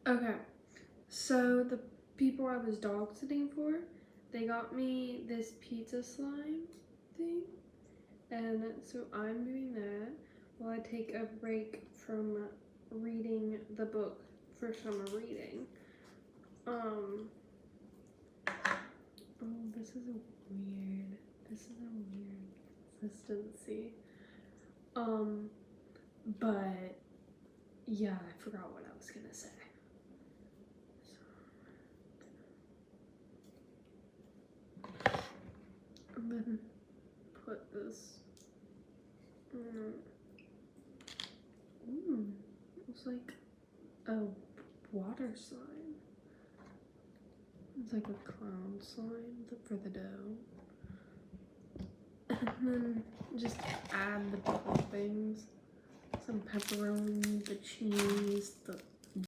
Okay, so the people I was dog sitting for, they got me this pizza slime thing, and so I'm doing that while I take a break from reading the book for summer reading. Oh, this is a weird consistency. But yeah, I forgot what I was gonna say. I'm gonna put this. It's like a water slime. It's like a clown slime for the dough. And then just add the toppings. Some pepperoni, the cheese, the